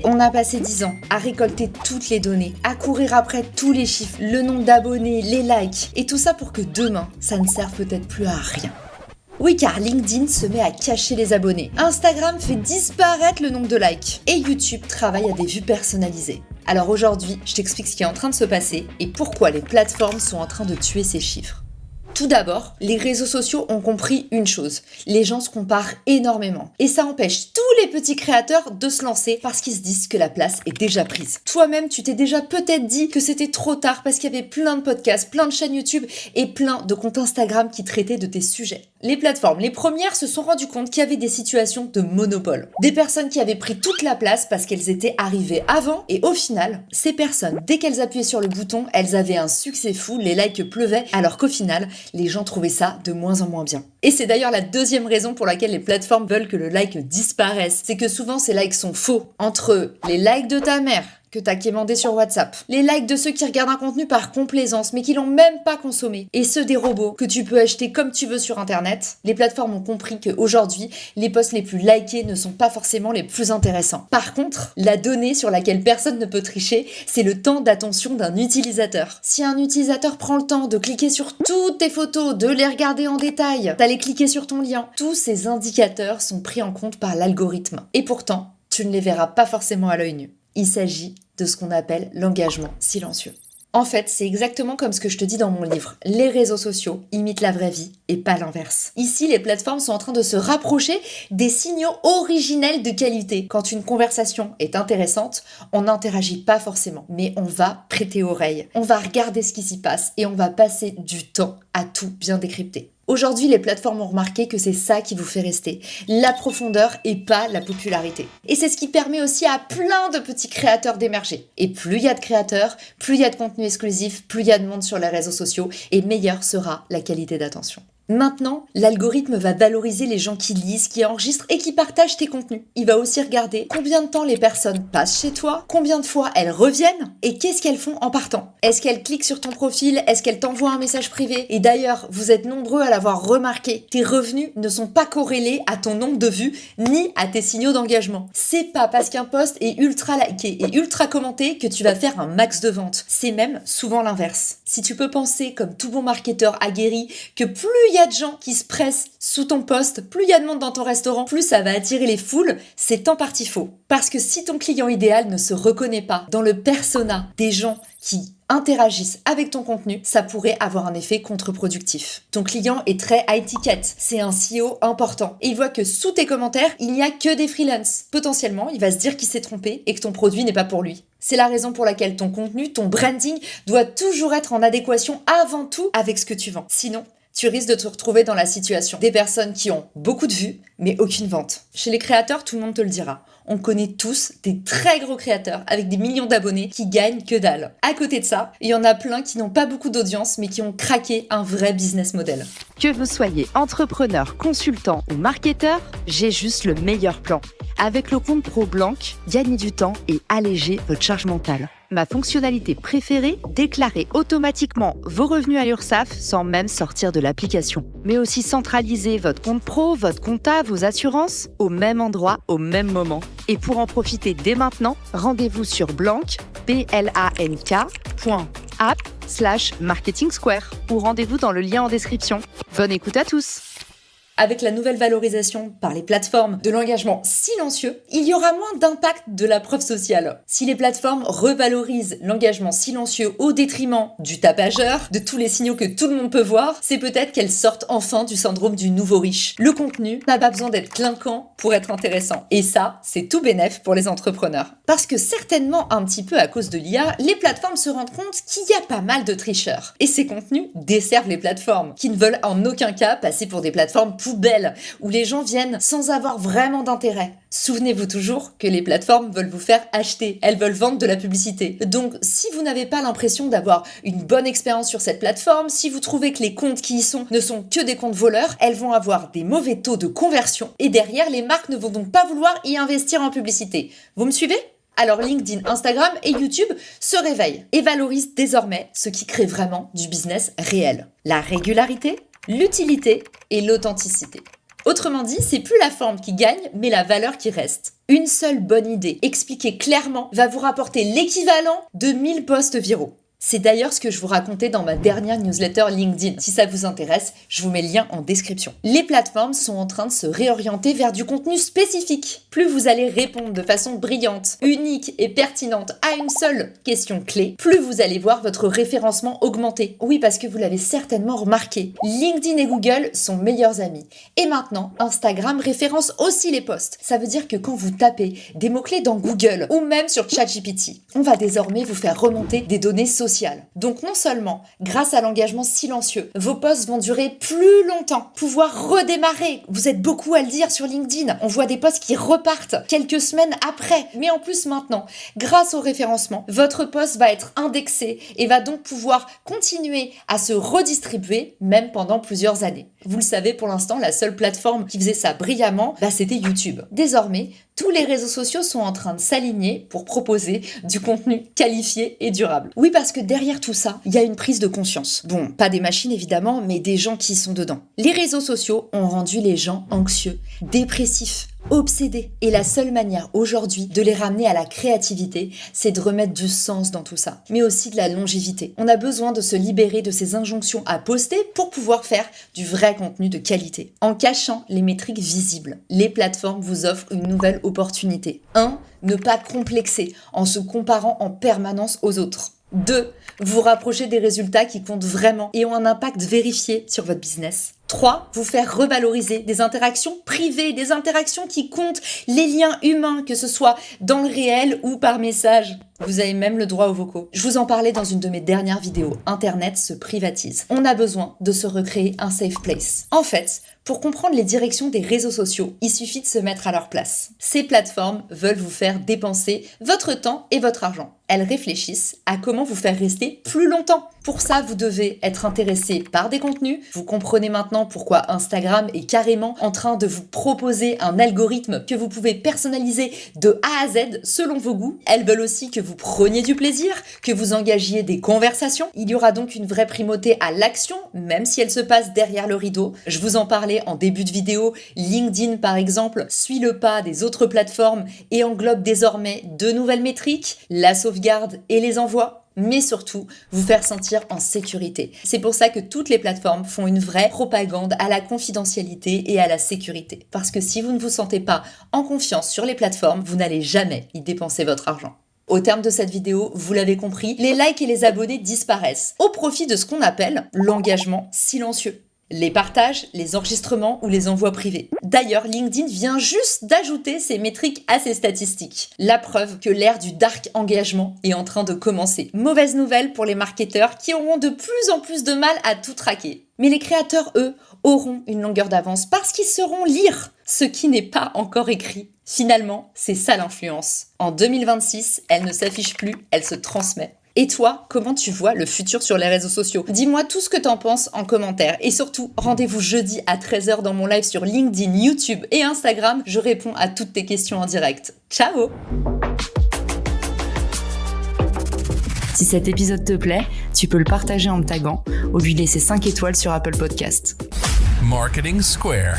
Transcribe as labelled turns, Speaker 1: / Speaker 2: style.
Speaker 1: On a passé 10 ans à récolter toutes les données, à courir après tous les chiffres, le nombre d'abonnés, les likes, et tout ça pour que demain, ça ne serve peut-être plus à rien. Oui, car LinkedIn se met à cacher les abonnés, Instagram fait disparaître le nombre de likes, et YouTube travaille à des vues personnalisées. Alors aujourd'hui, je t'explique ce qui est en train de se passer et pourquoi les plateformes sont en train de tuer ces chiffres. Tout d'abord, les réseaux sociaux ont compris une chose, les gens se comparent énormément. Et ça empêche tous les petits créateurs de se lancer parce qu'ils se disent que la place est déjà prise. Toi-même, tu t'es déjà peut-être dit que c'était trop tard parce qu'il y avait plein de podcasts, plein de chaînes YouTube et plein de comptes Instagram qui traitaient de tes sujets. Les plateformes, les premières, se sont rendues compte qu'il y avait des situations de monopole. Des personnes qui avaient pris toute la place parce qu'elles étaient arrivées avant et au final, ces personnes, dès qu'elles appuyaient sur le bouton, elles avaient un succès fou, les likes pleuvaient, alors qu'au final, les gens trouvaient ça de moins en moins bien. Et c'est d'ailleurs la deuxième raison pour laquelle les plateformes veulent que le like disparaisse. C'est que souvent ces likes sont faux. Entre les likes de ta mère, que t'as quémandé sur WhatsApp, les likes de ceux qui regardent un contenu par complaisance mais qui l'ont même pas consommé, et ceux des robots que tu peux acheter comme tu veux sur internet, les plateformes ont compris qu'aujourd'hui, les posts les plus likés ne sont pas forcément les plus intéressants. Par contre, la donnée sur laquelle personne ne peut tricher, c'est le temps d'attention d'un utilisateur. Si un utilisateur prend le temps de cliquer sur toutes tes photos, de les regarder en détail, d'aller cliquer sur ton lien, tous ces indicateurs sont pris en compte par l'algorithme. Et pourtant, tu ne les verras pas forcément à l'œil nu. Il s'agit de ce qu'on appelle l'engagement silencieux. En fait, c'est exactement comme ce que je te dis dans mon livre. Les réseaux sociaux imitent la vraie vie et pas l'inverse. Ici, les plateformes sont en train de se rapprocher des signaux originels de qualité. Quand une conversation est intéressante, on n'interagit pas forcément, mais on va prêter oreille. On va regarder ce qui s'y passe et on va passer du temps à tout bien décrypter. Aujourd'hui, les plateformes ont remarqué que c'est ça qui vous fait rester, la profondeur et pas la popularité. Et c'est ce qui permet aussi à plein de petits créateurs d'émerger. Et plus il y a de créateurs, plus il y a de contenu exclusif, plus il y a de monde sur les réseaux sociaux, et meilleure sera la qualité d'attention. Maintenant, l'algorithme va valoriser les gens qui lisent, qui enregistrent et qui partagent tes contenus. Il va aussi regarder combien de temps les personnes passent chez toi, combien de fois elles reviennent et qu'est-ce qu'elles font en partant. Est-ce qu'elles cliquent sur ton profil? Est-ce qu'elles t'envoient un message privé? Et d'ailleurs, vous êtes nombreux à l'avoir remarqué, tes revenus ne sont pas corrélés à ton nombre de vues ni à tes signaux d'engagement. C'est pas parce qu'un post est ultra liké et ultra commenté que tu vas faire un max de ventes. C'est même souvent l'inverse. Si tu peux penser, comme tout bon marketeur aguerri, que plus il y a de gens qui se pressent sous ton post, plus il y a de monde dans ton restaurant, plus ça va attirer les foules, c'est en partie faux. Parce que si ton client idéal ne se reconnaît pas dans le persona des gens qui interagissent avec ton contenu, ça pourrait avoir un effet contre-productif. Ton client est très high ticket, c'est un CEO important, et il voit que sous tes commentaires, il n'y a que des freelances. Potentiellement, il va se dire qu'il s'est trompé et que ton produit n'est pas pour lui. C'est la raison pour laquelle ton contenu, ton branding, doit toujours être en adéquation avant tout avec ce que tu vends. Sinon, tu risques de te retrouver dans la situation des personnes qui ont beaucoup de vues, mais aucune vente. Chez les créateurs, tout le monde te le dira. On connaît tous des très gros créateurs avec des millions d'abonnés qui gagnent que dalle. À côté de ça, il y en a plein qui n'ont pas beaucoup d'audience, mais qui ont craqué un vrai business model.
Speaker 2: Que vous soyez entrepreneur, consultant ou marketeur, j'ai juste le meilleur plan. Avec le compte Pro Blanc, gagnez du temps et allégez votre charge mentale. Ma fonctionnalité préférée, déclarer automatiquement vos revenus à l'URSSAF sans même sortir de l'application. Mais aussi centraliser votre compte pro, votre compta, vos assurances au même endroit, au même moment. Et pour en profiter dès maintenant, rendez-vous sur blank.app/marketing square ou rendez-vous dans le lien en description. Bonne écoute à tous!
Speaker 1: Avec la nouvelle valorisation par les plateformes de l'engagement silencieux, il y aura moins d'impact de la preuve sociale. Si les plateformes revalorisent l'engagement silencieux au détriment du tapageur, de tous les signaux que tout le monde peut voir, c'est peut-être qu'elles sortent enfin du syndrome du nouveau riche. Le contenu n'a pas besoin d'être clinquant pour être intéressant. Et ça, c'est tout bénef pour les entrepreneurs. Parce que certainement un petit peu à cause de l'IA, les plateformes se rendent compte qu'il y a pas mal de tricheurs. Et ces contenus desservent les plateformes, qui ne veulent en aucun cas passer pour des plateformes poubelle, où les gens viennent sans avoir vraiment d'intérêt. Souvenez-vous toujours que les plateformes veulent vous faire acheter, elles veulent vendre de la publicité. Donc si vous n'avez pas l'impression d'avoir une bonne expérience sur cette plateforme, si vous trouvez que les comptes qui y sont ne sont que des comptes voleurs, elles vont avoir des mauvais taux de conversion et derrière les marques ne vont donc pas vouloir y investir en publicité. Vous me suivez ? Alors LinkedIn, Instagram et YouTube se réveillent et valorisent désormais ce qui crée vraiment du business réel. La régularité, l'utilité et l'authenticité. Autrement dit, c'est plus la forme qui gagne, mais la valeur qui reste. Une seule bonne idée, expliquée clairement, va vous rapporter l'équivalent de 1000 posts viraux. C'est d'ailleurs ce que je vous racontais dans ma dernière newsletter LinkedIn. Si ça vous intéresse, je vous mets le lien en description. Les plateformes sont en train de se réorienter vers du contenu spécifique. Plus vous allez répondre de façon brillante, unique et pertinente à une seule question clé, plus vous allez voir votre référencement augmenter. Oui, parce que vous l'avez certainement remarqué, LinkedIn et Google sont meilleurs amis. Et maintenant, Instagram référence aussi les posts. Ça veut dire que quand vous tapez des mots-clés dans Google ou même sur ChatGPT, on va désormais vous faire remonter des données sociales. Donc non seulement, grâce à l'engagement silencieux, vos posts vont durer plus longtemps, pouvoir redémarrer. Vous êtes beaucoup à le dire sur LinkedIn. On voit des posts qui repartent quelques semaines après. Mais en plus maintenant, grâce au référencement, votre post va être indexé et va donc pouvoir continuer à se redistribuer même pendant plusieurs années. Vous le savez, pour l'instant, la seule plateforme qui faisait ça brillamment, c'était YouTube. Désormais, tous les réseaux sociaux sont en train de s'aligner pour proposer du contenu qualifié et durable. Oui, parce que derrière tout ça, il y a une prise de conscience. Bon, pas des machines évidemment, mais des gens qui y sont dedans. Les réseaux sociaux ont rendu les gens anxieux, dépressifs, obsédés. Et la seule manière aujourd'hui de les ramener à la créativité, c'est de remettre du sens dans tout ça, mais aussi de la longévité. On a besoin de se libérer de ces injonctions à poster pour pouvoir faire du vrai contenu de qualité. En cachant les métriques visibles, les plateformes vous offrent une nouvelle opportunité. 1. Ne pas complexer en se comparant en permanence aux autres. 2. Vous rapprocher des résultats qui comptent vraiment et ont un impact vérifié sur votre business. 3. Vous faire revaloriser des interactions privées, des interactions qui comptent, les liens humains, que ce soit dans le réel ou par message. Vous avez même le droit aux vocaux. Je vous en parlais dans une de mes dernières vidéos. Internet se privatise. On a besoin de se recréer un safe place. En fait, pour comprendre les directions des réseaux sociaux, il suffit de se mettre à leur place. Ces plateformes veulent vous faire dépenser votre temps et votre argent. Elles réfléchissent à comment vous faire rester plus longtemps. Pour ça, vous devez être intéressé par des contenus. Vous comprenez maintenant pourquoi Instagram est carrément en train de vous proposer un algorithme que vous pouvez personnaliser de A à Z selon vos goûts. Elles veulent aussi que vous preniez du plaisir, que vous engagiez des conversations. Il y aura donc une vraie primauté à l'action, même si elle se passe derrière le rideau. Je vous en parlais en début de vidéo. LinkedIn, par exemple, suit le pas des autres plateformes et englobe désormais de nouvelles métriques, la sauvegarde et les envois, mais surtout vous faire sentir en sécurité. C'est pour ça que toutes les plateformes font une vraie propagande à la confidentialité et à la sécurité. Parce que si vous ne vous sentez pas en confiance sur les plateformes, vous n'allez jamais y dépenser votre argent. Au terme de cette vidéo, vous l'avez compris, les likes et les abonnés disparaissent au profit de ce qu'on appelle l'engagement silencieux. Les partages, les enregistrements ou les envois privés. D'ailleurs, LinkedIn vient juste d'ajouter ces métriques à ses statistiques. La preuve que l'ère du dark engagement est en train de commencer. Mauvaise nouvelle pour les marketeurs qui auront de plus en plus de mal à tout traquer. Mais les créateurs, eux, auront une longueur d'avance parce qu'ils sauront lire ce qui n'est pas encore écrit. Finalement, c'est ça l'influence. En 2026, elle ne s'affiche plus, elle se transmet. Et toi, comment tu vois le futur sur les réseaux sociaux? Dis-moi tout ce que t'en penses en commentaire. Et surtout, rendez-vous jeudi à 13h dans mon live sur LinkedIn, YouTube et Instagram. Je réponds à toutes tes questions en direct. Ciao!
Speaker 3: Si cet épisode te plaît, tu peux le partager en me taguant ou lui laisser 5 étoiles sur Apple Podcast.
Speaker 4: Marketing Square.